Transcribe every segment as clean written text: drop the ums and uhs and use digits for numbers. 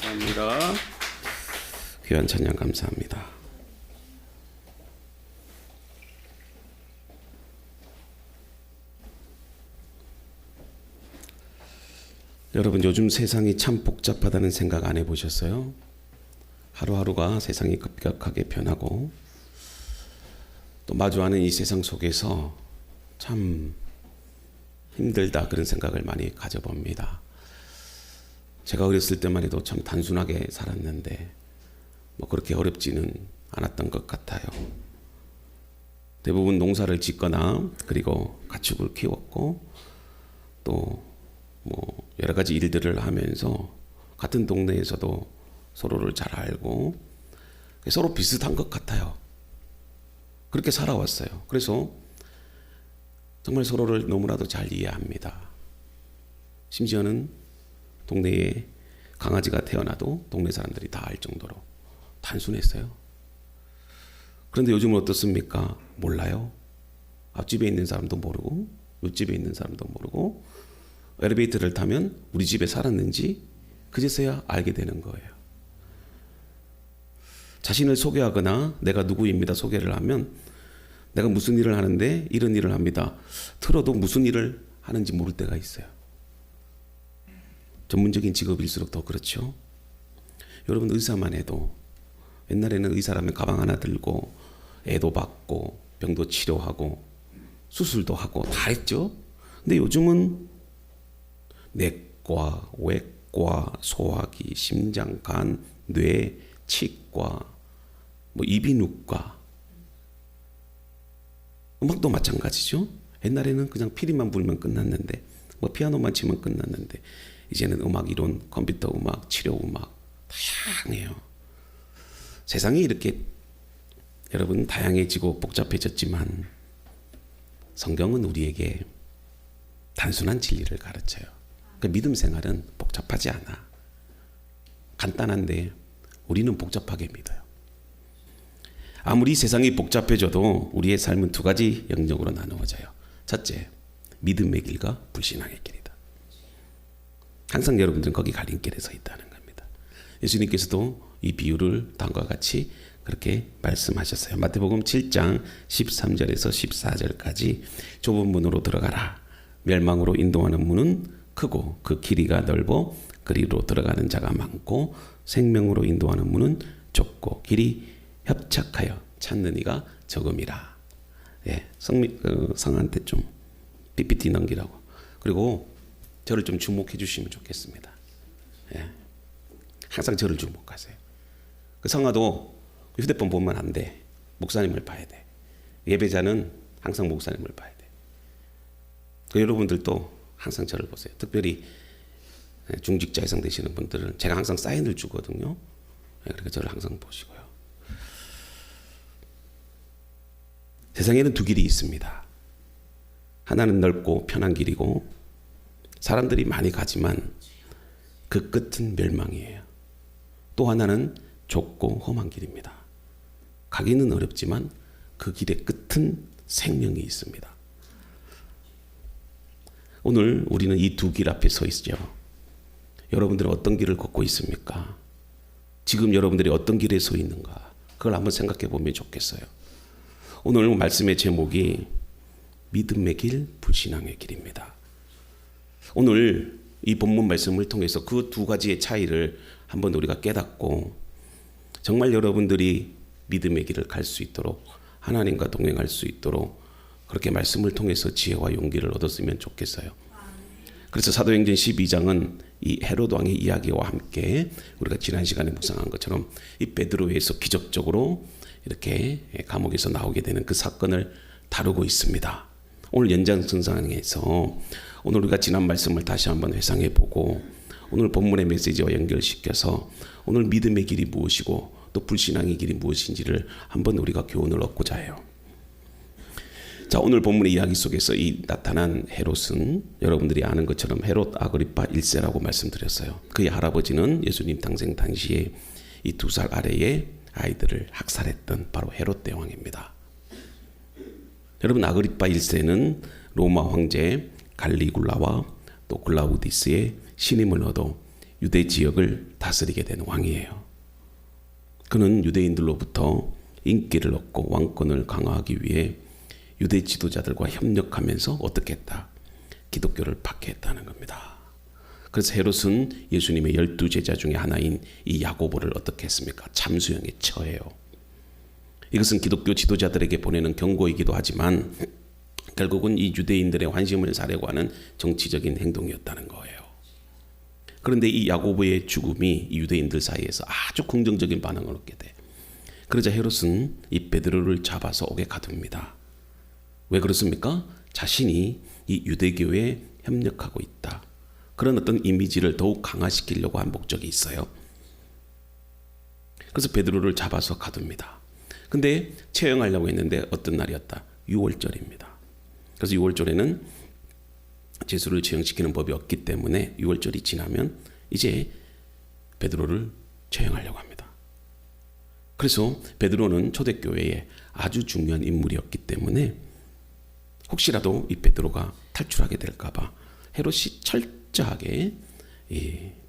감사합니다. 귀한 찬양 감사합니다. 여러분, 요즘 세상이 참 복잡하다는 생각 안 해보셨어요? 하루하루가 세상이 급격하게 변하고 또 마주하는 이 세상 속에서 참 힘들다, 그런 생각을 많이 가져봅니다. 제가 어렸을 때만 해도 참 단순하게 살았는데 뭐 그렇게 어렵지는 않았던 것 같아요. 대부분 농사를 짓거나 그리고 가축을 키웠고 또 뭐 여러 가지 일들을 하면서 같은 동네에서도 서로를 잘 알고 서로 비슷한 것 같아요. 그렇게 살아왔어요. 그래서 정말 서로를 너무나도 잘 이해합니다. 심지어는 동네에 강아지가 태어나도 동네 사람들이 다 알 정도로 단순했어요. 그런데 요즘은 어떻습니까? 몰라요. 앞집에 있는 사람도 모르고 옆집에 있는 사람도 모르고 엘리베이터를 타면 우리 집에 살았는지 그제서야 알게 되는 거예요. 자신을 소개하거나 내가 누구입니다 소개를 하면 내가 무슨 일을 하는데 이런 일을 합니다. 틀어도 무슨 일을 하는지 모를 때가 있어요. 전문적인 직업일수록 더 그렇죠. 여러분, 의사만 해도 옛날에는 의사라면 가방 하나 들고 애도 받고 병도 치료하고 수술도 하고 다 했죠. 근데 요즘은 내과, 외과, 소화기, 심장, 간, 뇌, 치과, 뭐 이비인후과, 음악도 마찬가지죠. 옛날에는 그냥 피리만 불면 끝났는데 뭐 피아노만 치면 끝났는데 이제는 음악 이론, 컴퓨터 음악, 치료 음악 다양해요. 세상이 이렇게 여러분 다양해지고 복잡해졌지만 성경은 우리에게 단순한 진리를 가르쳐요. 그 믿음 생활은 복잡하지 않아. 간단한데 우리는 복잡하게 믿어요. 아무리 세상이 복잡해져도 우리의 삶은 두 가지 영역으로 나누어져요. 첫째, 믿음의 길과 불신앙의 길이다. 항상 여러분들은 거기 갈림길에 서 있다는 겁니다. 예수님께서도 이 비유를 다음과 같이 그렇게 말씀하셨어요. 마태복음 7장 13절에서 14절까지 좁은 문으로 들어가라. 멸망으로 인도하는 문은 크고 그 길이가 넓어 그리로 들어가는 자가 많고 생명으로 인도하는 문은 좁고 길이 협착하여 찾는 이가 적음이라. 예, 성한테 좀 PPT 넘기라고. 그리고 저를 좀 주목해 주시면 좋겠습니다. 예, 항상 저를 주목하세요. 그 성화도 휴대폰 보면 안 돼. 목사님을 봐야 돼. 예배자는 항상 목사님을 봐야 돼. 그 여러분들도 항상 저를 보세요. 특별히 중직자 이상 되시는 분들은 제가 항상 사인을 주거든요. 그러니까 저를 항상 보시고요. 세상에는 두 길이 있습니다. 하나는 넓고 편한 길이고 사람들이 많이 가지만 그 끝은 멸망이에요. 또 하나는 좁고 험한 길입니다. 가기는 어렵지만 그 길의 끝은 생명이 있습니다. 오늘 우리는 이 두 길 앞에 서 있죠. 여러분들은 어떤 길을 걷고 있습니까? 지금 여러분들이 어떤 길에 서 있는가? 그걸 한번 생각해 보면 좋겠어요. 오늘 말씀의 제목이 믿음의 길, 불신앙의 길입니다. 오늘 이 본문 말씀을 통해서 그 두 가지의 차이를 한번 우리가 깨닫고 정말 여러분들이 믿음의 길을 갈 수 있도록 하나님과 동행할 수 있도록 그렇게 말씀을 통해서 지혜와 용기를 얻었으면 좋겠어요. 그래서 사도행전 12장은 이 헤롯 왕의 이야기와 함께 우리가 지난 시간에 묵상한 것처럼 이 베드로에서 기적적으로 이렇게 감옥에서 나오게 되는 그 사건을 다루고 있습니다. 오늘 연장선상에서 오늘 우리가 지난 말씀을 다시 한번 회상해 보고 오늘 본문의 메시지와 연결시켜서 오늘 믿음의 길이 무엇이고 또 불신앙의 길이 무엇인지를 한번 우리가 교훈을 얻고자 해요. 자, 오늘 본문의 이야기 속에서 이 나타난 헤롯은 여러분들이 아는 것처럼 헤롯 아그리파 1세라고 말씀드렸어요. 그의 할아버지는 예수님 탄생 당시에 이 2살 아래의 아이들을 학살했던 바로 헤롯 대왕입니다. 여러분, 아그리파 1세는 로마 황제 갈리굴라와 또 글라우디스의 신임을 얻어 유대 지역을 다스리게 된 왕이에요. 그는 유대인들로부터 인기를 얻고 왕권을 강화하기 위해 유대 지도자들과 협력하면서 어떻게 했다? 기독교를 박해했다는 겁니다. 그래서 헤롯은 예수님의 12제자 중에 하나인 이 야고보를 어떻게 했습니까? 잠수형에 처해요. 이것은 기독교 지도자들에게 보내는 경고이기도 하지만 결국은 이 유대인들의 환심을 사려고 하는 정치적인 행동이었다는 거예요. 그런데 이 야고보의 죽음이 이 유대인들 사이에서 아주 긍정적인 반응을 얻게 돼. 그러자 헤롯은 이 베드로를 잡아서 옥에 가둡니다. 왜 그렇습니까? 자신이 이 유대교에 협력하고 있다. 그런 어떤 이미지를 더욱 강화시키려고 한 목적이 있어요. 그래서 베드로를 잡아서 가둡니다. 근데 처형하려고 했는데 어떤 날이었다? 6월절입니다. 그래서 6월절에는 제수를 처형시키는 법이 없기 때문에 6월절이 지나면 이제 베드로를 처형하려고 합니다. 그래서 베드로는 초대교회에 아주 중요한 인물이었기 때문에 혹시라도 이 베드로가 탈출하게 될까봐 헤롯이 철저하게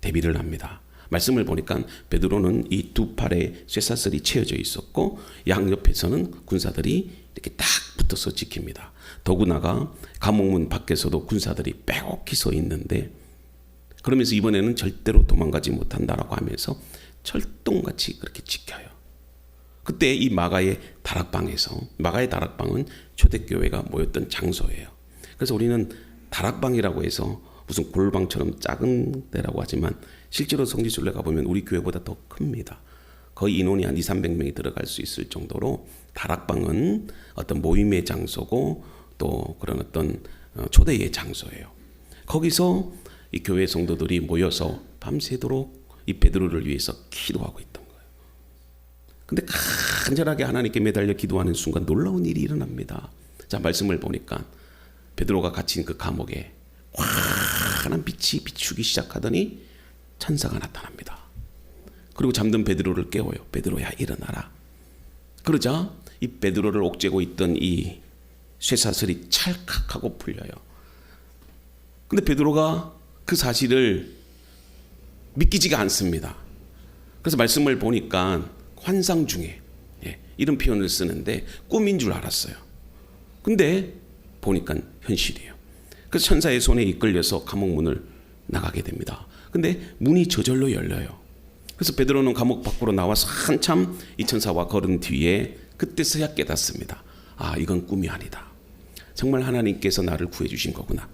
대비를 합니다. 말씀을 보니까 베드로는 이 두 팔에 쇠사슬이 채워져 있었고 양옆에서는 군사들이 이렇게 딱 붙어서 지킵니다. 더구나가 감옥문 밖에서도 군사들이 빼곡히 서 있는데 그러면서 이번에는 절대로 도망가지 못한다라고 하면서 철동같이 그렇게 지켜요. 그때 이 마가의 다락방에서, 마가의 다락방은 초대교회가 모였던 장소예요. 그래서 우리는 다락방이라고 해서 무슨 골방처럼 작은 데라고 하지만 실제로 성지순례 가보면 우리 교회보다 더 큽니다. 거의 인원이 한 200~300명이 들어갈 수 있을 정도로 다락방은 어떤 모임의 장소고 또 그런 어떤 초대의 장소예요. 거기서 이 교회 성도들이 모여서 밤새도록 이 베드로를 위해서 기도하고 있던 거예요. 근데 간절하게 하나님께 매달려 기도하는 순간 놀라운 일이 일어납니다. 자, 말씀을 보니까 베드로가 갇힌 그 감옥에 환한 빛이 비추기 시작하더니 천사가 나타납니다. 그리고 잠든 베드로를 깨워요. 베드로야, 일어나라. 그러자 이 베드로를 옥죄고 있던 이 쇠사슬이 찰칵하고 풀려요. 근데 베드로가 그 사실을 믿기지가 않습니다. 그래서 말씀을 보니까 환상 중에 이런 표현을 쓰는데 꿈인 줄 알았어요. 근데 보니까 현실이에요. 그래서 천사의 손에 이끌려서 감옥 문을 나가게 됩니다. 근데 문이 저절로 열려요. 그래서 베드로는 감옥 밖으로 나와서 한참 이 천사와 걸은 뒤에 그때서야 깨닫습니다. 아, 이건 꿈이 아니다. 정말 하나님께서 나를 구해주신 거구나.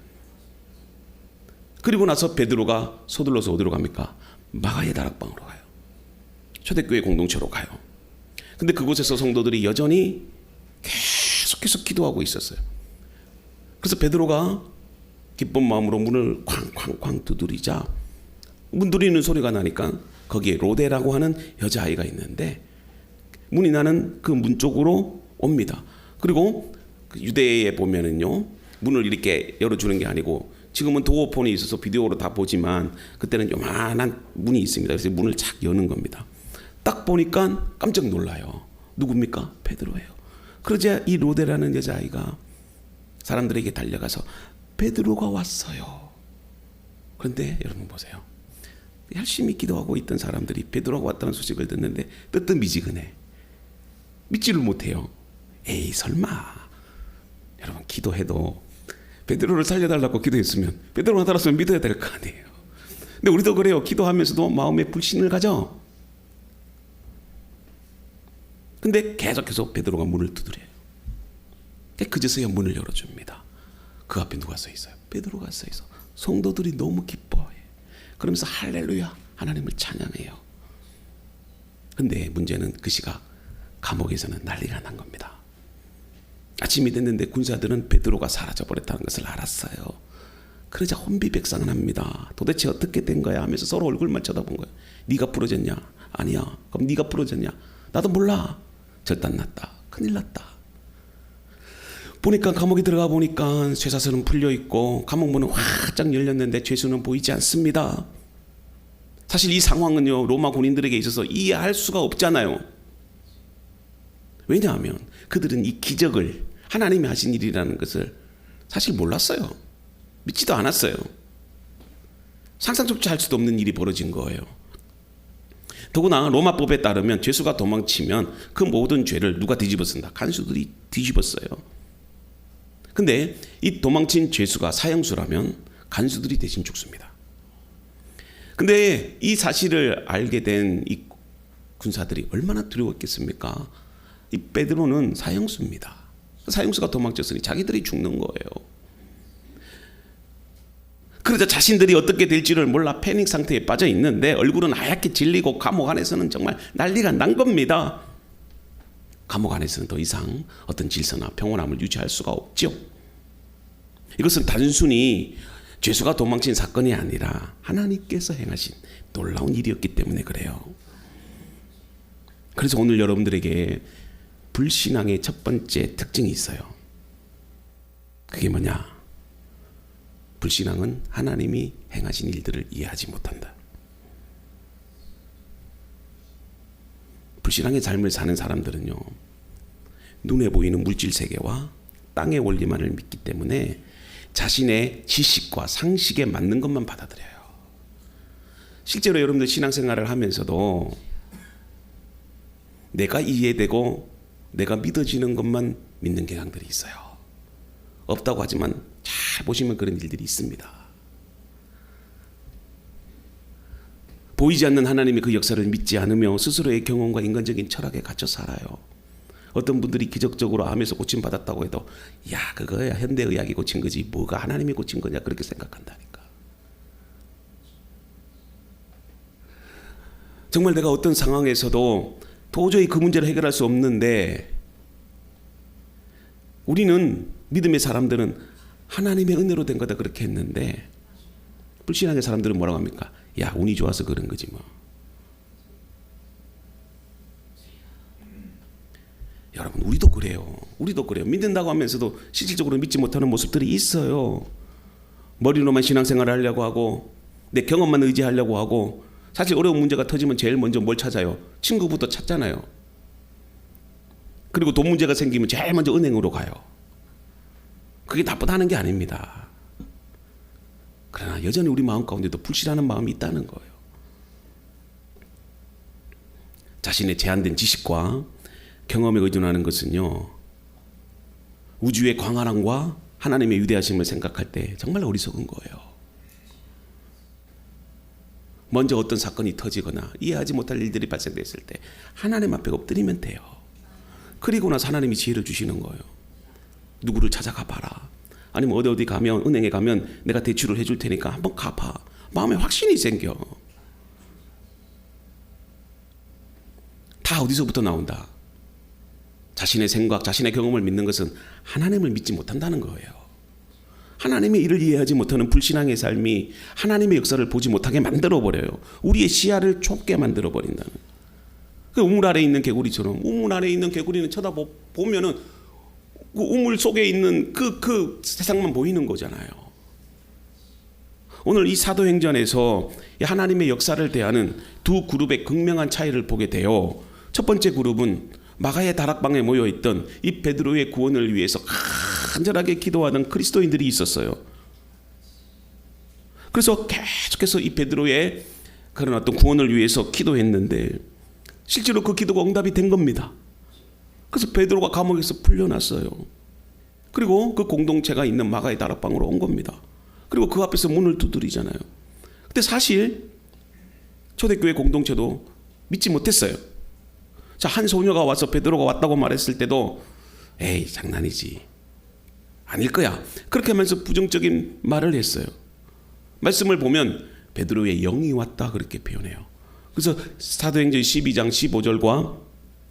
그리고 나서 베드로가 서둘러서 어디로 갑니까? 마가의 다락방으로 가요. 초대교회 공동체로 가요. 근데 그곳에서 성도들이 여전히 계속해서 기도하고 있었어요. 그래서 베드로가 기쁜 마음으로 문을 쾅쾅쾅 두드리자 문 두드리는 소리가 나니까 거기에 로데라고 하는 여자아이가 있는데 문이 나는 그 문 쪽으로 옵니다. 그리고 유대에 보면은요, 문을 이렇게 열어주는 게 아니고 지금은 도어폰이 있어서 비디오로 다 보지만 그때는 요만한 문이 있습니다. 그래서 문을 착 여는 겁니다. 딱 보니까 깜짝 놀라요. 누굽니까? 베드로예요. 그러자 이 로데라는 여자아이가 사람들에게 달려가서 베드로가 왔어요. 그런데 여러분 보세요. 열심히 기도하고 있던 사람들이 베드로가 왔다는 소식을 듣는데 뜨뜻미지근해. 믿지를 못해요. 에이, 설마. 여러분, 기도해도 베드로를 살려달라고 기도했으면 베드로가 나타났으면 믿어야 될 거 아니에요. 근데 우리도 그래요. 기도하면서도 마음에 불신을 가져. 근데 계속해서 베드로가 문을 두드려요. 그제서야 문을 열어줍니다. 그 앞에 누가 서 있어요? 베드로가 서 있어. 성도들이 너무 기뻐해. 그러면서 할렐루야, 하나님을 찬양해요. 근데 문제는 그 시각 감옥에서는 난리가 난 겁니다. 아침이 됐는데 군사들은 베드로가 사라져버렸다는 것을 알았어요. 그러자 혼비백산합니다. 도대체 어떻게 된 거야 하면서 서로 얼굴만 쳐다본 거예요. 네가 부러졌냐? 아니야. 그럼 네가 부러졌냐? 나도 몰라. 절단났다. 큰일 났다. 보니까 감옥에 들어가 보니까 쇠사슬은 풀려 있고 감옥 문은 활짝 열렸는데 죄수는 보이지 않습니다. 사실 이 상황은요, 로마 군인들에게 있어서 이해할 수가 없잖아요. 왜냐하면 그들은 이 기적을, 하나님이 하신 일이라는 것을 사실 몰랐어요. 믿지도 않았어요. 상상조차 할 수도 없는 일이 벌어진 거예요. 더구나 로마법에 따르면 죄수가 도망치면 그 모든 죄를 누가 뒤집어쓴다? 간수들이 뒤집었어요. 근데 이 도망친 죄수가 사형수라면 간수들이 대신 죽습니다. 근데 이 사실을 알게 된 이 군사들이 얼마나 두려웠겠습니까? 이 베드로는 사형수입니다. 사형수가 도망쳤으니 자기들이 죽는 거예요. 그러자 자신들이 어떻게 될지를 몰라 패닉 상태에 빠져 있는데 얼굴은 하얗게 질리고 감옥 안에서는 정말 난리가 난 겁니다. 감옥 안에서는 더 이상 어떤 질서나 평온함을 유지할 수가 없죠. 이것은 단순히 죄수가 도망친 사건이 아니라 하나님께서 행하신 놀라운 일이었기 때문에 그래요. 그래서 오늘 여러분들에게 불신앙의 첫 번째 특징이 있어요. 그게 뭐냐? 불신앙은 하나님이 행하신 일들을 이해하지 못한다. 불신앙의 삶을 사는 사람들은요, 눈에 보이는 물질 세계와 땅의 원리만을 믿기 때문에 자신의 지식과 상식에 맞는 것만 받아들여요. 실제로 여러분들 신앙생활을 하면서도 내가 이해되고 내가 믿어지는 것만 믿는 경향들이 있어요. 없다고 하지만 잘 보시면 그런 일들이 있습니다. 보이지 않는 하나님의 그 역사를 믿지 않으며 스스로의 경험과 인간적인 철학에 갇혀 살아요. 어떤 분들이 기적적으로 암에서 고침받았다고 해도 야 그거야 현대의학이 고친 거지 뭐가 하나님이 고친 거냐 그렇게 생각한다니까. 정말 내가 어떤 상황에서도 도저히 그 문제를 해결할 수 없는데 우리는 믿음의 사람들은 하나님의 은혜로 된 거다 그렇게 했는데 불신앙의 사람들은 뭐라고 합니까? 야 운이 좋아서 그런 거지 뭐. 여러분 우리도 그래요. 믿는다고 하면서도 실질적으로 믿지 못하는 모습들이 있어요. 머리로만 신앙생활을 하려고 하고 내 경험만 의지하려고 하고 사실 어려운 문제가 터지면 제일 먼저 뭘 찾아요? 친구부터 찾잖아요. 그리고 돈 문제가 생기면 제일 먼저 은행으로 가요. 그게 나쁘다는 게 아닙니다. 그러나 여전히 우리 마음 가운데도 불신하는 마음이 있다는 거예요. 자신의 제한된 지식과 경험에 의존하는 것은요, 우주의 광활함과 하나님의 위대하심을 생각할 때 정말 어리석은 거예요. 먼저 어떤 사건이 터지거나 이해하지 못할 일들이 발생됐을 때 하나님 앞에 엎드리면 돼요. 그리고 나서 하나님이 지혜를 주시는 거예요. 누구를 찾아가 봐라. 아니면 어디 가면 은행에 가면 내가 대출을 해줄 테니까 한번 가봐. 마음에 확신이 생겨. 다 어디서부터 나온다? 자신의 생각, 자신의 경험을 믿는 것은 하나님을 믿지 못한다는 거예요. 하나님의 일을 이해하지 못하는 불신앙의 삶이 하나님의 역사를 보지 못하게 만들어버려요. 우리의 시야를 좁게 만들어버린다는. 그 우물 아래에 있는 개구리처럼 우물 아래에 있는 개구리는 쳐다보면은 그 우물 속에 있는 그 세상만 보이는 거잖아요. 오늘 이 사도행전에서 하나님의 역사를 대하는 두 그룹의 극명한 차이를 보게 돼요. 첫 번째 그룹은 마가의 다락방에 모여있던 이 베드로의 구원을 위해서 간절하게 기도하는 그리스도인들이 있었어요. 그래서 계속해서 이 베드로의 그런 어떤 구원을 위해서 기도했는데 실제로 그 기도가 응답이 된 겁니다. 그래서 베드로가 감옥에서 풀려났어요. 그리고 그 공동체가 있는 마가의 다락방으로 온 겁니다. 그리고 그 앞에서 문을 두드리잖아요. 근데 사실 초대교회 공동체도 믿지 못했어요. 자, 한 소녀가 와서 베드로가 왔다고 말했을 때도 에이 장난이지 아닐 거야 그렇게 하면서 부정적인 말을 했어요. 말씀을 보면 베드로의 영이 왔다 그렇게 표현해요. 그래서 사도행전 12장 15절과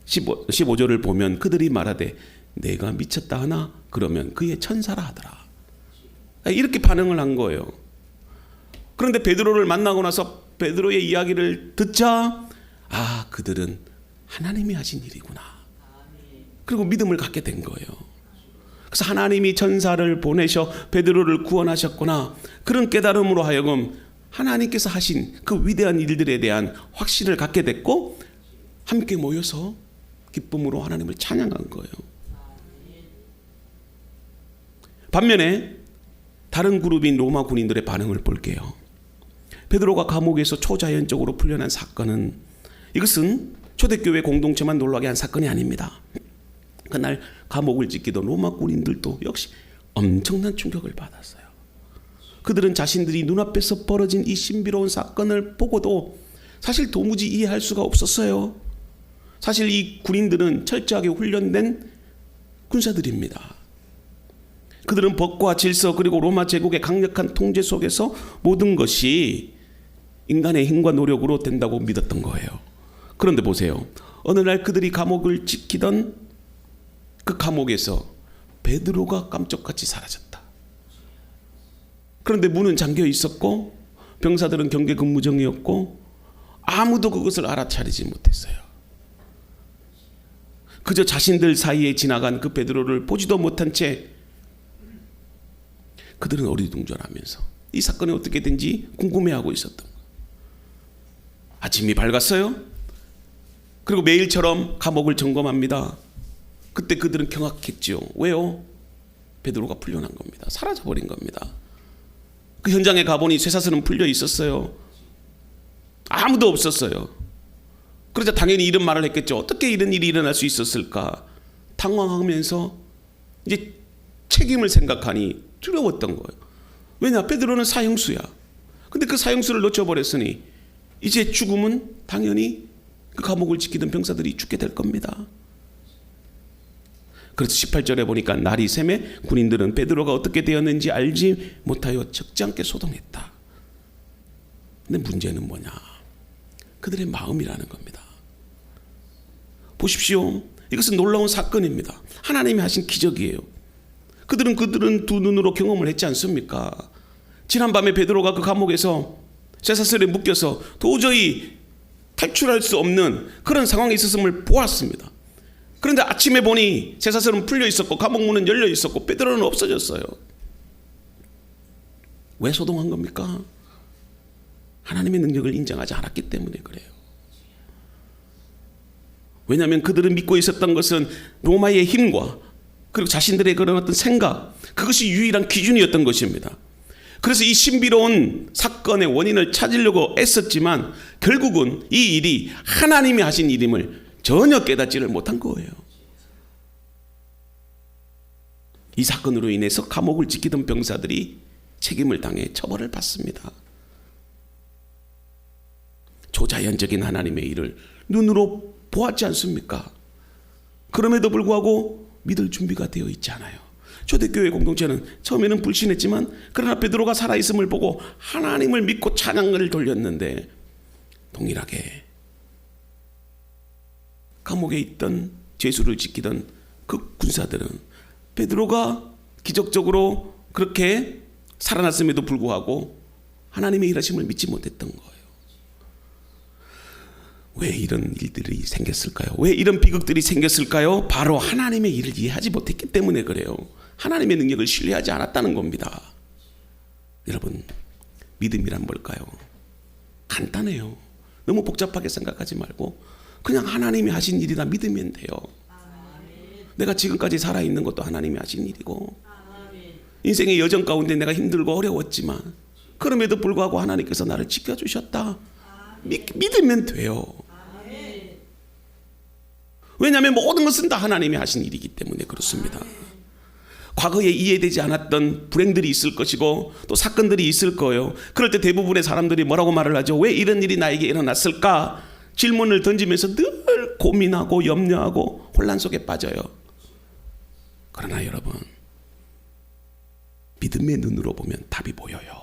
15절을 보면 그들이 말하되 내가 미쳤다 하나 그러면 그의 천사라 하더라. 이렇게 반응을 한 거예요. 그런데 베드로를 만나고 나서 베드로의 이야기를 듣자 그들은 하나님이 하신 일이구나. 그리고 믿음을 갖게 된 거예요. 그래서 하나님이 천사를 보내셔 베드로를 구원하셨구나. 그런 깨달음으로 하여금 하나님께서 하신 그 위대한 일들에 대한 확신을 갖게 됐고 함께 모여서 기쁨으로 하나님을 찬양한 거예요. 반면에 다른 그룹인 로마 군인들의 반응을 볼게요. 베드로가 감옥에서 초자연적으로 풀려난 사건은, 이것은 초대교회 공동체만 놀라게 한 사건이 아닙니다. 그날 감옥을 지키던 로마 군인들도 역시 엄청난 충격을 받았어요. 그들은 자신들이 눈앞에서 벌어진 이 신비로운 사건을 보고도 사실 도무지 이해할 수가 없었어요. 사실 이 군인들은 철저하게 훈련된 군사들입니다. 그들은 법과 질서 그리고 로마 제국의 강력한 통제 속에서 모든 것이 인간의 힘과 노력으로 된다고 믿었던 거예요. 그런데 보세요. 어느 날 그들이 감옥을 지키던 그 감옥에서 베드로가 깜짝같이 사라졌다. 그런데 문은 잠겨 있었고 병사들은 경계 근무 중이었고 아무도 그것을 알아차리지 못했어요. 그저 자신들 사이에 지나간 그 베드로를 보지도 못한 채 그들은 어리둥절하면서 이 사건이 어떻게 된지 궁금해하고 있었던 거예요. 아침이 밝았어요. 그리고 매일처럼 감옥을 점검합니다. 그때 그들은 경악했죠. 왜요? 베드로가 풀려난 겁니다. 사라져버린 겁니다. 그 현장에 가보니 쇠사슬은 풀려 있었어요. 아무도 없었어요. 그러자 당연히 이런 말을 했겠죠. 어떻게 이런 일이 일어날 수 있었을까? 당황하면서 이제 책임을 생각하니 두려웠던 거예요. 왜냐? 베드로는 사형수야. 근데 그 사형수를 놓쳐버렸으니 이제 죽음은 당연히 그 감옥을 지키던 병사들이 죽게 될 겁니다. 그래서 18절에 보니까 날이 새매 군인들은 베드로가 어떻게 되었는지 알지 못하여 적지 않게 소동했다. 근데 문제는 뭐냐? 그들의 마음이라는 겁니다. 보십시오. 이것은 놀라운 사건입니다. 하나님이 하신 기적이에요. 그들은 두 눈으로 경험을 했지 않습니까? 지난밤에 베드로가 그 감옥에서 쇠사슬에 묶여서 도저히 탈출할 수 없는 그런 상황에 있었음을 보았습니다. 그런데 아침에 보니 쇠사슬은 풀려 있었고 감옥 문은 열려 있었고 베드로는 없어졌어요. 왜 소동한 겁니까? 하나님의 능력을 인정하지 않았기 때문에 그래요. 왜냐하면 그들은 믿고 있었던 것은 로마의 힘과 그리고 자신들의 그런 어떤 생각, 그것이 유일한 기준이었던 것입니다. 그래서 이 신비로운 사건의 원인을 찾으려고 애썼지만 결국은 이 일이 하나님이 하신 일임을 전혀 깨닫지를 못한 거예요. 이 사건으로 인해서 감옥을 지키던 병사들이 책임을 당해 처벌을 받습니다. 초자연적인 하나님의 일을 눈으로 보았지 않습니까? 그럼에도 불구하고 믿을 준비가 되어 있지 않아요. 초대교회 공동체는 처음에는 불신했지만 그러나 베드로가 살아있음을 보고 하나님을 믿고 찬양을 돌렸는데 동일하게 감옥에 있던 죄수를 지키던 그 군사들은 베드로가 기적적으로 그렇게 살아났음에도 불구하고 하나님의 일하심을 믿지 못했던 거예요. 왜 이런 일들이 생겼을까요? 왜 이런 비극들이 생겼을까요? 바로 하나님의 일을 이해하지 못했기 때문에 그래요. 하나님의 능력을 신뢰하지 않았다는 겁니다. 여러분, 믿음이란 뭘까요? 간단해요. 너무 복잡하게 생각하지 말고 그냥 하나님이 하신 일이다 믿으면 돼요. 내가 지금까지 살아있는 것도 하나님이 하신 일이고 인생의 여정 가운데 내가 힘들고 어려웠지만 그럼에도 불구하고 하나님께서 나를 지켜주셨다. 믿으면 돼요. 왜냐하면 모든 것은 다 하나님이 하신 일이기 때문에 그렇습니다. 과거에 이해되지 않았던 불행들이 있을 것이고 또 사건들이 있을 거예요. 그럴 때 대부분의 사람들이 뭐라고 말을 하죠? 왜 이런 일이 나에게 일어났을까? 질문을 던지면서 늘 고민하고 염려하고 혼란 속에 빠져요. 그러나 여러분, 믿음의 눈으로 보면 답이 보여요.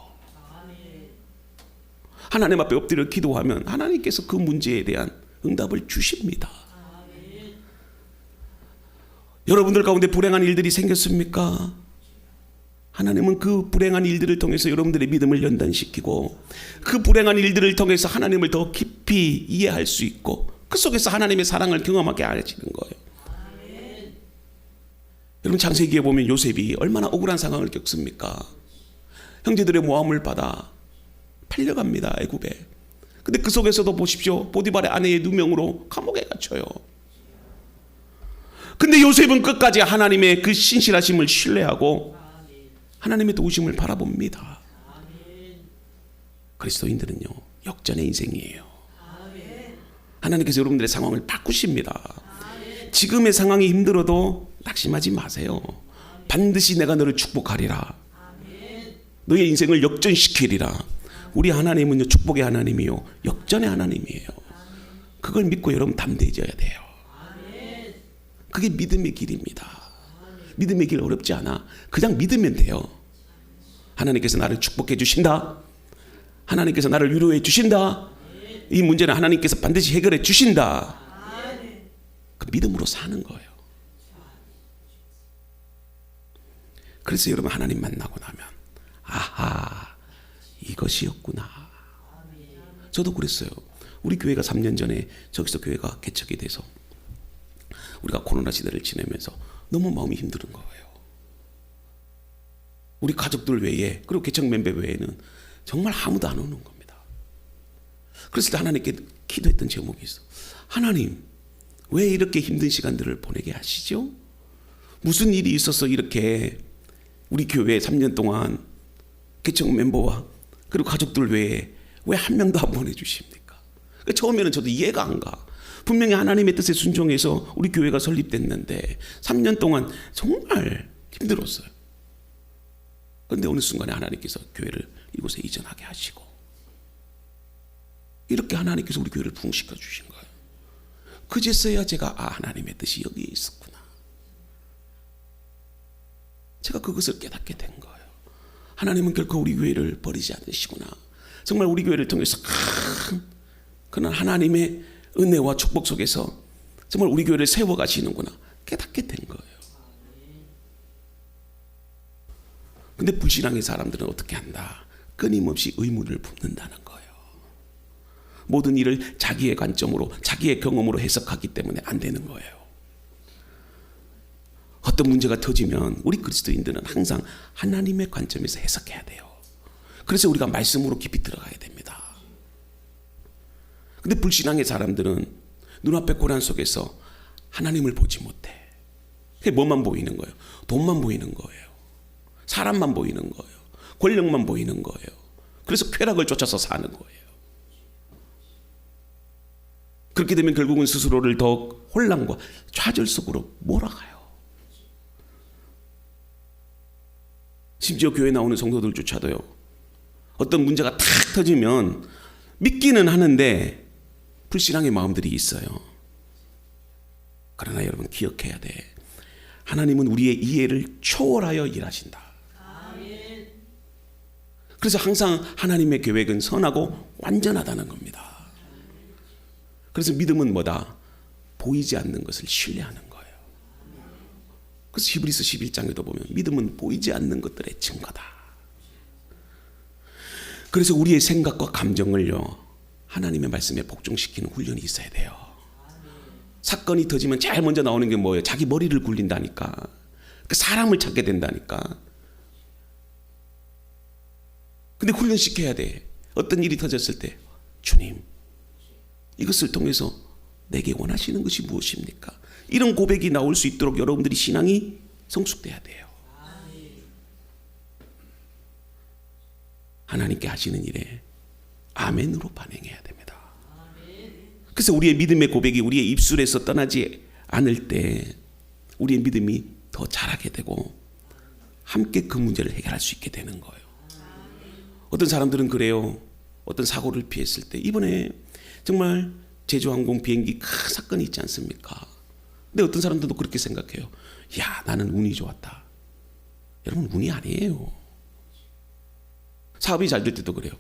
하나님 앞에 엎드려 기도하면 하나님께서 그 문제에 대한 응답을 주십니다. 여러분들 가운데 불행한 일들이 생겼습니까? 하나님은 그 불행한 일들을 통해서 여러분들의 믿음을 연단시키고 그 불행한 일들을 통해서 하나님을 더 깊이 이해할 수 있고 그 속에서 하나님의 사랑을 경험하게 하시는 거예요. 여러분, 창세기에 보면 요셉이 얼마나 억울한 상황을 겪습니까? 형제들의 모함을 받아 팔려갑니다, 애굽에. 근데 그 속에서도 보십시오. 보디발의 아내의 누명으로 감옥에 갇혀요. 근데 요셉은 끝까지 하나님의 그 신실하심을 신뢰하고 하나님의 도우심을 바라봅니다. 그리스도인들은요, 역전의 인생이에요. 하나님께서 여러분들의 상황을 바꾸십니다. 지금의 상황이 힘들어도 낙심하지 마세요. 반드시 내가 너를 축복하리라. 너의 인생을 역전시키리라. 우리 하나님은요, 축복의 하나님이요, 역전의 하나님이에요. 그걸 믿고 여러분 담대해져야 돼요. 그게 믿음의 길입니다. 믿음의 길 어렵지 않아. 그냥 믿으면 돼요. 하나님께서 나를 축복해 주신다. 하나님께서 나를 위로해 주신다. 이 문제는 하나님께서 반드시 해결해 주신다. 그 믿음으로 사는 거예요. 그래서 여러분 하나님 만나고 나면 아하, 이것이었구나. 저도 그랬어요. 우리 교회가 3년 전에 저기서 교회가 개척이 돼서 우리가 코로나 시대를 지내면서 너무 마음이 힘든 거예요. 우리 가족들 외에, 그리고 개척 멤버 외에는 정말 아무도 안 오는 겁니다. 그랬을 때 하나님께 기도했던 제목이 있어. 하나님, 왜 이렇게 힘든 시간들을 보내게 하시죠? 무슨 일이 있어서 이렇게 우리 교회에 3년 동안 개척 멤버와 그리고 가족들 외에 왜 한 명도 안 보내주십니까? 그러니까 처음에는 저도 이해가 안 가. 분명히 하나님의 뜻에 순종해서 우리 교회가 설립됐는데 3년 동안 정말 힘들었어요. 그런데 어느 순간에 하나님께서 교회를 이곳에 이전하게 하시고 이렇게 하나님께서 우리 교회를 부흥시켜 주신 거예요. 그제서야 제가 하나님의 뜻이 여기에 있었구나. 제가 그것을 깨닫게 된 거예요. 하나님은 결코 우리 교회를 버리지 않으시구나. 정말 우리 교회를 통해서 큰 그런 하나님의 은혜와 축복 속에서 정말 우리 교회를 세워가시는구나 깨닫게 된 거예요. 근데 불신앙의 사람들은 어떻게 한다? 끊임없이 의문을 품는다는 거예요. 모든 일을 자기의 관점으로, 자기의 경험으로 해석하기 때문에 안 되는 거예요. 어떤 문제가 터지면 우리 그리스도인들은 항상 하나님의 관점에서 해석해야 돼요. 그래서 우리가 말씀으로 깊이 들어가야 됩니다. 근데 불신앙의 사람들은 눈앞의 고난 속에서 하나님을 보지 못해. 그게 뭐만 보이는 거예요? 돈만 보이는 거예요. 사람만 보이는 거예요. 권력만 보이는 거예요. 그래서 쾌락을 쫓아서 사는 거예요. 그렇게 되면 결국은 스스로를 더 혼란과 좌절 속으로 몰아가요. 심지어 교회 나오는 성도들조차도요, 어떤 문제가 탁 터지면 믿기는 하는데 불신앙의 마음들이 있어요. 그러나 여러분 기억해야 돼. 하나님은 우리의 이해를 초월하여 일하신다. 그래서 항상 하나님의 계획은 선하고 완전하다는 겁니다. 그래서 믿음은 뭐다? 보이지 않는 것을 신뢰하는 거예요. 그래서 히브리서 11장에도 보면 믿음은 보이지 않는 것들의 증거다. 그래서 우리의 생각과 감정을요, 하나님의 말씀에 복종시키는 훈련이 있어야 돼요. 사건이 터지면 제일 먼저 나오는 게 뭐예요? 자기 머리를 굴린다니까. 그 사람을 찾게 된다니까. 근데 훈련시켜야 돼. 어떤 일이 터졌을 때 주님, 이것을 통해서 내게 원하시는 것이 무엇입니까? 이런 고백이 나올 수 있도록 여러분들이 신앙이 성숙돼야 돼요. 하나님께 하시는 일에 아멘으로 반응해야 됩니다. 그래서 우리의 믿음의 고백이 우리의 입술에서 떠나지 않을 때 우리의 믿음이 더 자라게 되고 함께 그 문제를 해결할 수 있게 되는 거예요. 어떤 사람들은 그래요. 어떤 사고를 피했을 때, 이번에 정말 제주항공 비행기 큰 사건이 있지 않습니까? 근데 어떤 사람들도 그렇게 생각해요. 야, 나는 운이 좋았다. 여러분, 운이 아니에요. 사업이 잘 될 때도 그래요.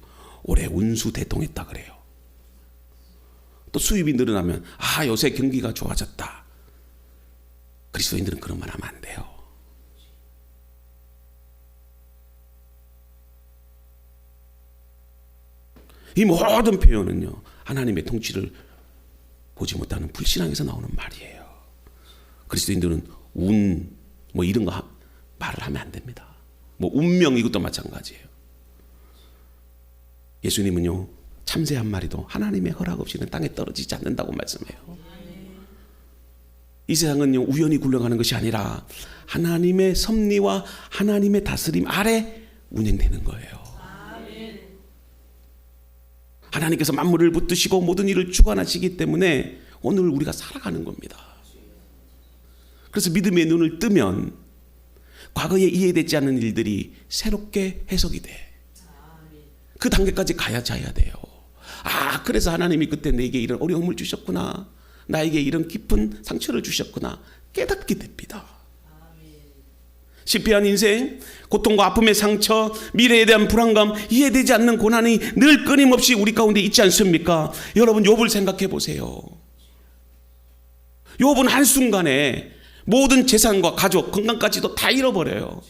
올해 운수 대통했다 그래요. 또 수입이 늘어나면 요새 경기가 좋아졌다. 그리스도인들은 그런 말 하면 안 돼요. 이 모든 표현은요, 하나님의 통치를 보지 못하는 불신앙에서 나오는 말이에요. 그리스도인들은 운, 이런 거 말을 하면 안 됩니다. 운명, 이것도 마찬가지예요. 예수님은요, 참새 한 마리도 하나님의 허락 없이는 땅에 떨어지지 않는다고 말씀해요. 이 세상은요, 우연히 굴러가는 것이 아니라 하나님의 섭리와 하나님의 다스림 아래 운행되는 거예요. 하나님께서 만물을 붙드시고 모든 일을 주관하시기 때문에 오늘 우리가 살아가는 겁니다. 그래서 믿음의 눈을 뜨면 과거에 이해되지 않는 일들이 새롭게 해석이 돼. 그 단계까지 가야 돼요. 아, 그래서 하나님이 그때 내게 이런 어려움을 주셨구나, 나에게 이런 깊은 상처를 주셨구나 깨닫게 됩니다. 실패한 인생, 고통과 아픔의 상처, 미래에 대한 불안감, 이해되지 않는 고난이 늘 끊임없이 우리 가운데 있지 않습니까? 여러분, 욥을 생각해 보세요. 욥은 한순간에 모든 재산과 가족, 건강까지도 다 잃어버려요.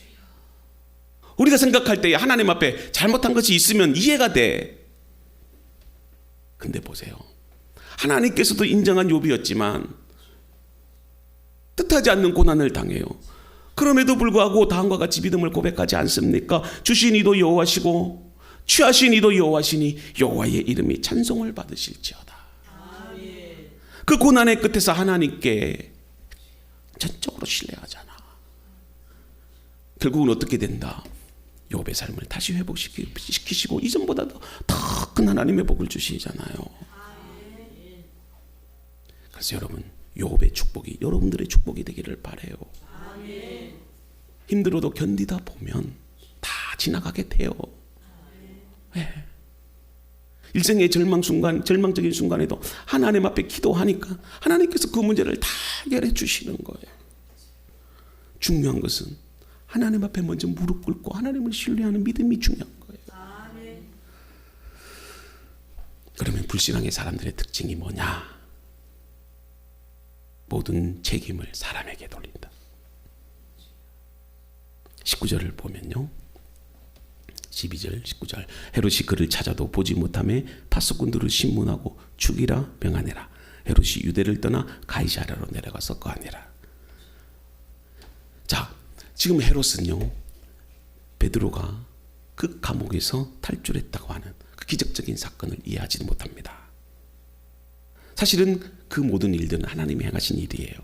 우리가 생각할 때 하나님 앞에 잘못한 것이 있으면 이해가 돼. 근데 보세요, 하나님께서도 인정한 욥이었지만 뜻하지 않는 고난을 당해요. 그럼에도 불구하고 다음과 같이 믿음을 고백하지 않습니까? 주신 이도 여호와시고 취하신 이도 여호와시니 여호와의 이름이 찬송을 받으실지어다. 그 고난의 끝에서 하나님께 전적으로 신뢰하잖아. 결국은 어떻게 된다? 욥의 삶을 다시 회복시키시고 이전보다도 더 큰 하나님의 복을 주시잖아요. 그래서 여러분, 욥의 축복이 여러분들의 축복이 되기를 바라요. 힘들어도 견디다 보면 다 지나가게 돼요. 네. 일생의 절망적인 순간에도 하나님 앞에 기도하니까 하나님께서 그 문제를 다 해결해 주시는 거예요. 중요한 것은 하나님 앞에 먼저 무릎 꿇고 하나님을 신뢰하는 믿음이 중요한 거예요. 그러면 불신앙의 사람들의 특징이 뭐냐? 모든 책임을 사람에게 돌린다. 19절을 보면요, 12절 19절 헤롯이 그를 찾아도 보지 못하매 파수꾼들을 신문하고 죽이라 명하니라. 헤롯이 유대를 떠나 가이사랴로 내려가서 거하니라. 자, 지금 헤롯은요, 베드로가 그 감옥에서 탈출했다고 하는 그 기적적인 사건을 이해하지 못합니다. 사실은 그 모든 일들은 하나님이 행하신 일이에요.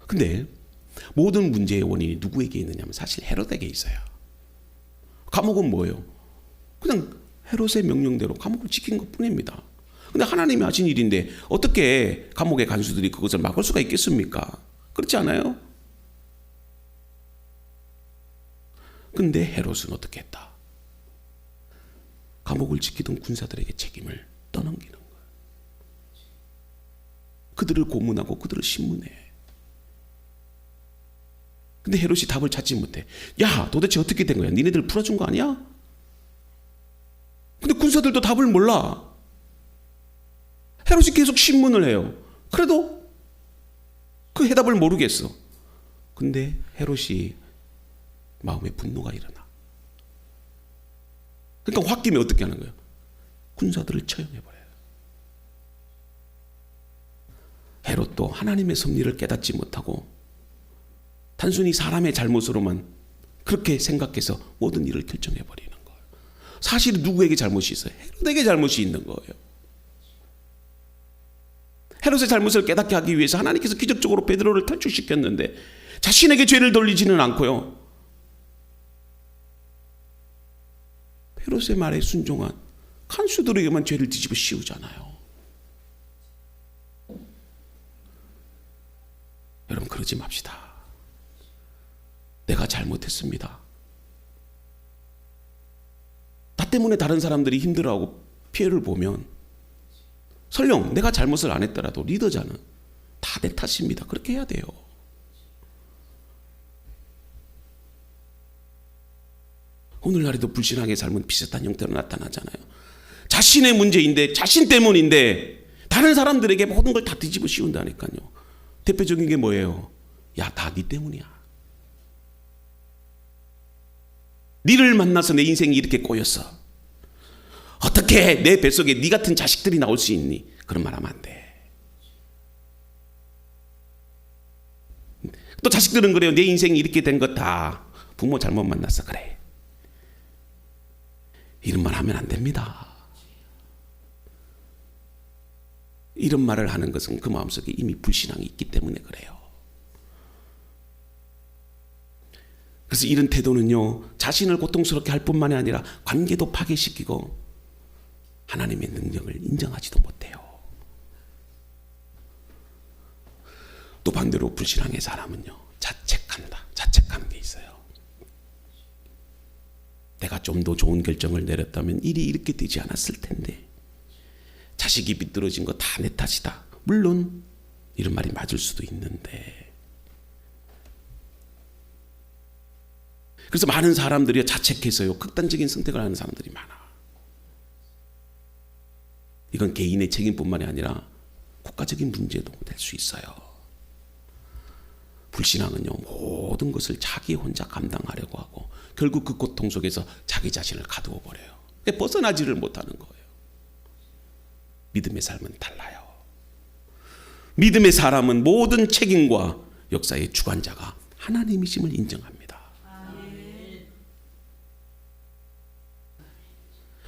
근데 모든 문제의 원인이 누구에게 있느냐면 사실 헤롯에게 있어요. 감옥은 뭐예요? 그냥 헤롯의 명령대로 감옥을 지킨 것뿐입니다. 근데 하나님이 하신 일인데 어떻게 감옥의 간수들이 그것을 막을 수가 있겠습니까? 그렇지 않아요? 근데 헤롯은 어떻게 했다? 감옥을 지키던 군사들에게 책임을 떠넘기는 거예요. 그들을 고문하고 그들을 신문해. 근데 헤롯이 답을 찾지 못해. 야, 도대체 어떻게 된 거야? 니네들 풀어준 거 아니야? 근데 군사들도 답을 몰라. 헤롯이 계속 신문을 해요. 그래도 그 해답을 모르겠어. 근데 헤롯이 마음에 분노가 일어나. 그러니까 홧김에 어떻게 하는 거예요? 군사들을 처형해버려요. 헤롯도 하나님의 섭리를 깨닫지 못하고 단순히 사람의 잘못으로만 그렇게 생각해서 모든 일을 결정해버리는 거예요. 사실은 누구에게 잘못이 있어요? 헤롯에게 잘못이 있는 거예요. 헤롯의 잘못을 깨닫게 하기 위해서 하나님께서 기적적으로 베드로를 탈출시켰는데 자신에게 죄를 돌리지는 않고요, 헤롯의 말에 순종한 간수들에게만 죄를 뒤집어 씌우잖아요. 여러분, 그러지 맙시다. 내가 잘못했습니다. 나 때문에 다른 사람들이 힘들어하고 피해를 보면 설령 내가 잘못을 안 했더라도 리더자는 다 내 탓입니다. 그렇게 해야 돼요. 오늘날에도 불신앙의 삶은 비슷한 형태로 나타나잖아요. 자신의 문제인데, 자신 때문인데 다른 사람들에게 모든 걸 다 뒤집어 씌운다니까요. 대표적인 게 뭐예요? 야, 다 네 때문이야. 니를 만나서 내 인생이 이렇게 꼬였어. 어떻게 내 뱃속에 니 같은 자식들이 나올 수 있니? 그런 말 하면 안 돼. 또 자식들은 그래요. 내 인생이 이렇게 된 것 다 부모 잘못 만났어. 그래. 이런 말 하면 안 됩니다. 이런 말을 하는 것은 그 마음속에 이미 불신앙이 있기 때문에 그래요. 그래서 이런 태도는요, 자신을 고통스럽게 할 뿐만이 아니라 관계도 파괴시키고 하나님의 능력을 인정하지도 못해요. 또 반대로 불신앙의 사람은요, 자책한다. 자책하는 게 있어요. 내가 좀 더 좋은 결정을 내렸다면 일이 이렇게 되지 않았을 텐데, 자식이 비뚤어진 거 다 내 탓이다. 물론 이런 말이 맞을 수도 있는데, 그래서 많은 사람들이 자책해서요, 극단적인 선택을 하는 사람들이 많아. 이건 개인의 책임뿐만이 아니라 국가적인 문제도 될 수 있어요. 불신앙은요, 모든 것을 자기 혼자 감당하려고 하고 결국 그 고통 속에서 자기 자신을 가두어 버려요. 벗어나지를 못하는 거예요. 믿음의 삶은 달라요. 믿음의 사람은 모든 책임과 역사의 주관자가 하나님이심을 인정합니다.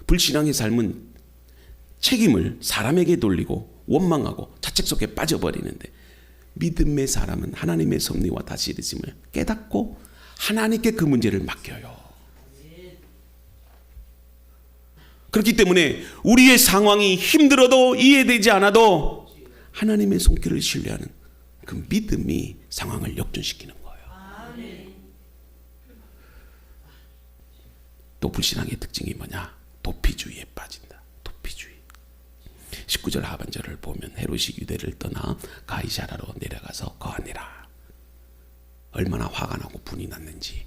불신앙의 삶은 책임을 사람에게 돌리고 원망하고 자책 속에 빠져버리는데, 믿음의 사람은 하나님의 섭리와 다스리심을 깨닫고 하나님께 그 문제를 맡겨요. 그렇기 때문에 우리의 상황이 힘들어도 이해되지 않아도 하나님의 손길을 신뢰하는 그 믿음이 상황을 역전시키는 거예요. 또 불신앙의 특징이 뭐냐? 도피주의에 빠진다. 도피주의. 19절 하반절을 보면 헤롯이 유대를 떠나 가이사라로 내려가서 거하니라. 얼마나 화가 나고 분이 났는지.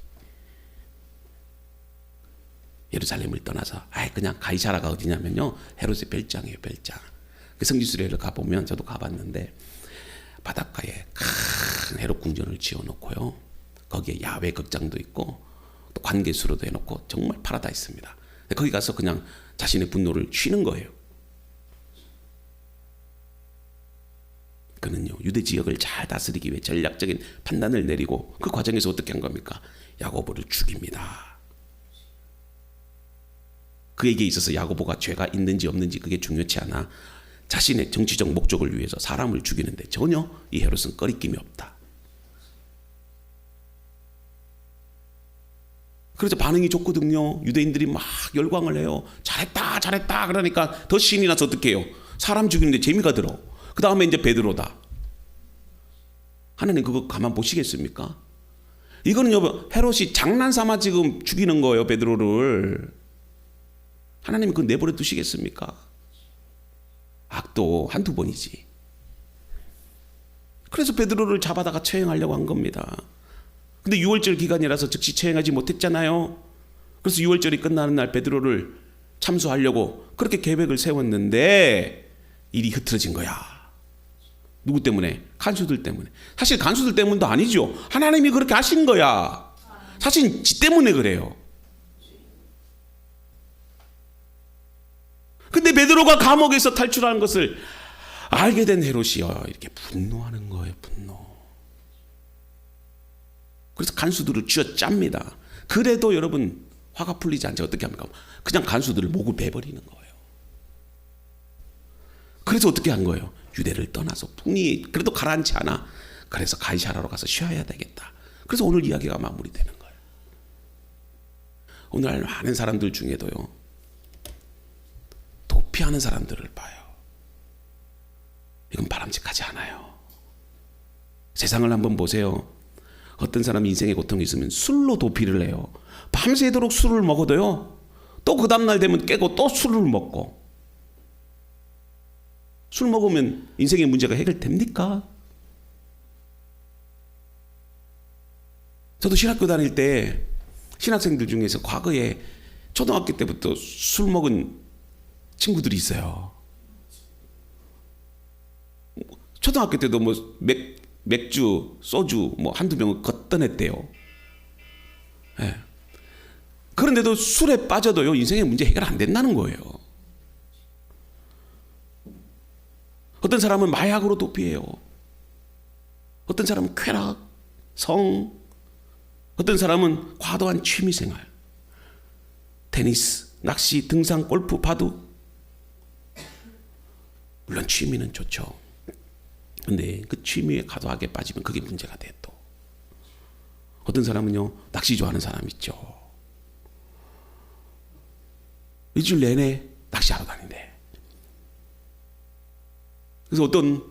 예루살렘을 떠나서 그냥 가이사라가 어디냐면요, 헤롯의 별장이에요. 별장. 그 성지순례를 가보면, 저도 가봤는데 바닷가에 큰 헤롯 궁전을 지어놓고요, 거기에 야외 극장도 있고 또 관계수로도 해놓고 정말 파라다이스입니다. 거기 가서 그냥 자신의 분노를 쉬는 거예요. 그는요, 유대 지역을 잘 다스리기 위해 전략적인 판단을 내리고 그 과정에서 어떻게 한 겁니까? 야고보를 죽입니다. 그에게 있어서 야고보가 죄가 있는지 없는지 그게 중요치 않아. 자신의 정치적 목적을 위해서 사람을 죽이는데 전혀 이 헤롯은 꺼리낌이 없다. 그래서 반응이 좋거든요. 유대인들이 막 열광을 해요. 잘했다 잘했다 그러니까 더 신이 나서 어떻게 해요? 사람 죽이는데 재미가 들어. 그 다음에 이제 베드로다. 하나님 그거 가만 보시겠습니까? 이거는요, 헤롯이 장난삼아 지금 죽이는 거예요, 베드로를. 하나님이 그거 내버려 두시겠습니까? 악도 한두 번이지. 그래서 베드로를 잡아다가 처형하려고 한 겁니다. 근데 6월절 기간이라서 즉시 처형하지 못했잖아요. 그래서 6월절이 끝나는 날 베드로를 참수하려고 그렇게 계획을 세웠는데 일이 흐트러진 거야. 누구 때문에? 간수들 때문에. 사실 간수들 때문도 아니죠. 하나님이 그렇게 하신 거야. 사실 지 때문에 그래요. 근데 베드로가 감옥에서 탈출하는 것을 알게 된 헤롯이요, 이렇게 분노하는 거예요. 분노. 그래서 간수들을 쥐어짭니다. 그래도 여러분 화가 풀리지 않죠. 어떻게 합니까? 그냥 간수들을 목을 베버리는 거예요. 그래서 어떻게 한 거예요? 유대를 떠나서 풍이 그래도 가라앉지 않아. 그래서 가이사라로 가서 쉬어야 되겠다. 그래서 오늘 이야기가 마무리되는 거예요. 오늘 많은 사람들 중에도요, 도피하는 사람들을 봐요. 이건 바람직하지 않아요. 세상을 한번 보세요. 어떤 사람이 인생에 고통이 있으면 술로 도피를 해요. 밤새도록 술을 먹어도요, 또 그 다음날 되면 깨고 또 술을 먹고. 술 먹으면 인생의 문제가 해결됩니까? 저도 신학교 다닐 때 신학생들 중에서 과거에 초등학교 때부터 술 먹은 친구들이 있어요. 초등학교 때도 뭐 맥주, 소주 뭐 한두 병을 걷어냈대요. 네. 그런데도 술에 빠져도요, 인생의 문제 해결 안 된다는 거예요. 어떤 사람은 마약으로 도피해요. 어떤 사람은 쾌락, 성, 어떤 사람은 과도한 취미생활, 테니스, 낚시, 등산, 골프, 바둑. 물론 취미는 좋죠. 근데 그 취미에 과도하게 빠지면 그게 문제가 돼. 또 어떤 사람은요, 낚시 좋아하는 사람 있죠. 일주일 내내 낚시하러 다닌대. 그래서 어떤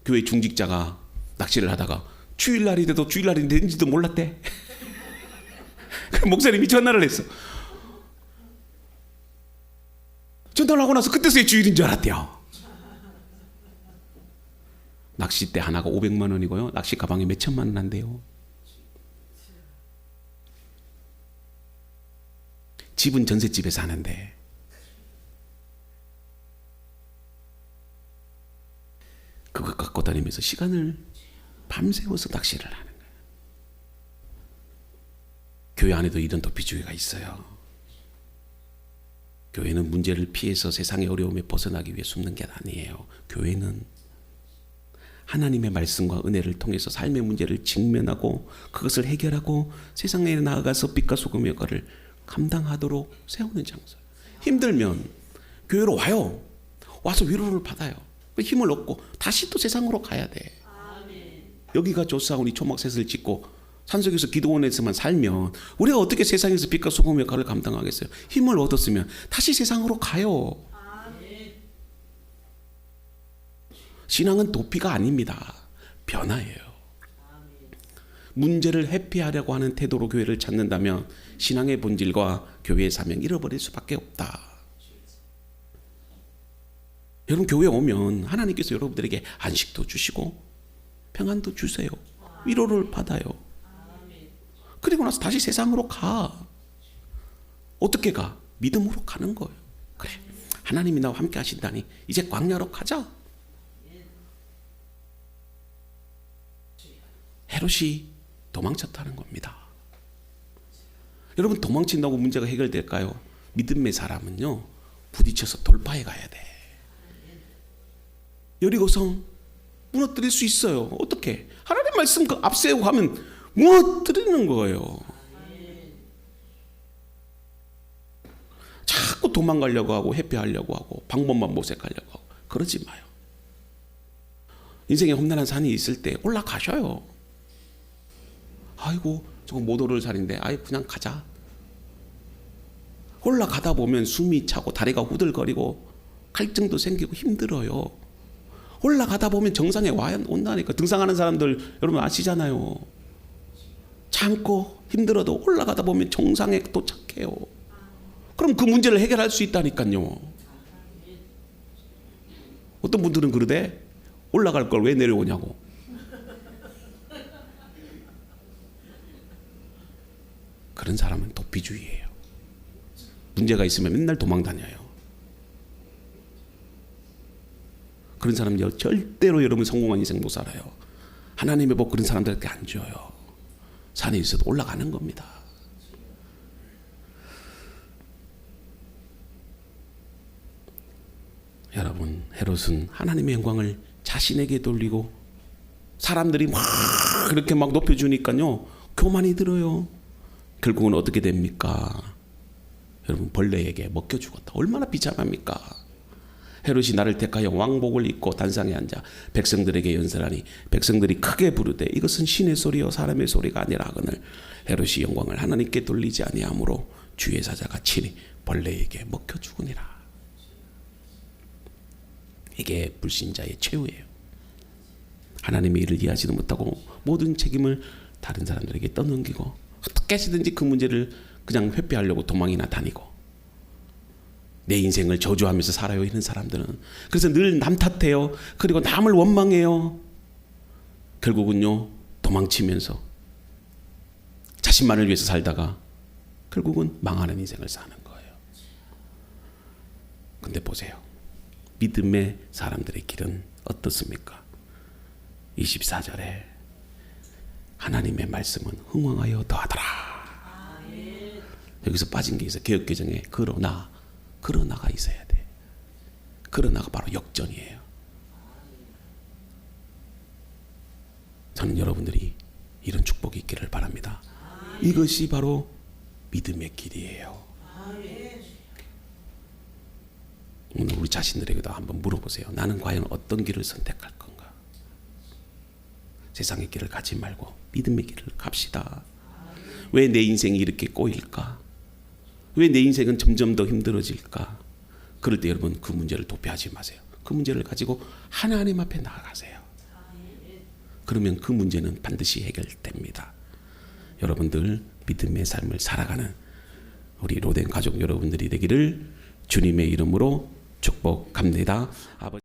교회 중직자가 낚시를 하다가 주일날이 돼도 주일날이 된지도 몰랐대. 그 목사님이 전화를 했어. 전화를 하고 나서 그때서야 주일인 줄 알았대요. 낚싯대 하나가 500만 원이고요. 낚시 가방이 몇 천만 원 한대요. 집은 전셋집에 사는데 그거 갖고 다니면서 시간을 밤새워서 낚시를 하는 거예요. 교회 안에도 이런 도피주의가 있어요. 교회는 문제를 피해서 세상의 어려움에 벗어나기 위해 숨는 게 아니에요. 교회는 하나님의 말씀과 은혜를 통해서 삶의 문제를 직면하고 그것을 해결하고 세상에 나아가서 빛과 소금의 역할을 감당하도록 세우는 장소예요. 힘들면 교회로 와요. 와서 위로를 받아요. 힘을 얻고 다시 또 세상으로 가야 돼. 여기가 조사원이 초막셋을 짓고 산속에서 기도원에서만 살면 우리가 어떻게 세상에서 빛과 소금의 역할을 감당하겠어요? 힘을 얻었으면 다시 세상으로 가요. 신앙은 도피가 아닙니다. 변화예요. 문제를 회피하려고 하는 태도로 교회를 찾는다면 신앙의 본질과 교회의 사명 잃어버릴 수밖에 없다. 여러분 교회에 오면 하나님께서 여러분들에게 안식도 주시고 평안도 주세요. 위로를 받아요. 그리고 나서 다시 세상으로 가. 어떻게 가? 믿음으로 가는 거예요. 그래, 하나님이 나와 함께 하신다니 이제 광야로 가자. 헤롯이 도망쳤다는 겁니다. 여러분 도망친다고 문제가 해결될까요? 믿음의 사람은요 부딪혀서 돌파해 가야 돼. 여리고성 무너뜨릴 수 있어요. 어떻게? 하나님 말씀 그 앞세우고 하면 무너뜨리는 거예요. 자꾸 도망가려고 하고 회피하려고 하고 방법만 모색하려고 하고 그러지 마요. 인생에 험난한 산이 있을 때 올라가셔요. 아이고 저거 못 오를 산인데 아이 그냥 가자. 올라가다 보면 숨이 차고 다리가 후들거리고 갈증도 생기고 힘들어요. 올라가다 보면 정상에 온다니까. 등산하는 사람들 여러분 아시잖아요. 참고 힘들어도 올라가다 보면 정상에 도착해요. 그럼 그 문제를 해결할 수 있다니까요. 어떤 분들은 그러대. 올라갈 걸 왜 내려오냐고. 그런 사람은 도피주의예요. 문제가 있으면 맨날 도망 다녀요. 그런 사람은 절대로 여러분 성공한 인생 못 살아요. 하나님의 복 그런 사람들한테 안 줘요. 산에 있어도 올라가는 겁니다. 여러분 헤롯은 하나님의 영광을 자신에게 돌리고 사람들이 막 그렇게 막 높여주니까요 교만이 들어요. 결국은 어떻게 됩니까? 여러분 벌레에게 먹혀 죽었다. 얼마나 비참합니까? 헤롯이 나를 택하여 왕복을 입고 단상에 앉아 백성들에게 연설하니 백성들이 크게 부르되 이것은 신의 소리요 사람의 소리가 아니라 하거늘 헤롯이 영광을 하나님께 돌리지 아니하므로 주의 사자가 친히 벌레에게 먹혀 죽으니라. 이게 불신자의 최후예요. 하나님의 일을 이해하지도 못하고 모든 책임을 다른 사람들에게 떠넘기고 어떻게 해서든지 그 문제를 그냥 회피하려고 도망이나 다니고 내 인생을 저주하면서 살아요. 이런 사람들은 그래서 늘 남 탓해요. 그리고 남을 원망해요. 결국은요 도망치면서 자신만을 위해서 살다가 결국은 망하는 인생을 사는 거예요. 근데 보세요. 믿음의 사람들의 길은 어떻습니까? 24절에 하나님의 말씀은 흥왕하여 더하더라. 여기서 빠진 게 있어요. 개역개정에 그러나가 있어야 돼. 그러나가 바로 역전이에요. 저는 여러분들이 이런 축복이 있기를 바랍니다. 이것이 바로 믿음의 길이에요. 오늘 우리 자신들에게도 한번 물어보세요. 나는 과연 어떤 길을 선택할 건가? 세상의 길을 가지 말고 믿음의 길을 갑시다. 왜 내 인생이 이렇게 꼬일까? 왜 내 인생은 점점 더 힘들어질까? 그럴 때 여러분 그 문제를 도피하지 마세요. 그 문제를 가지고 하나님 앞에 나아가세요. 그러면 그 문제는 반드시 해결됩니다. 여러분들 믿음의 삶을 살아가는 우리 로덴 가족 여러분들이 되기를 주님의 이름으로 축복합니다. 아버지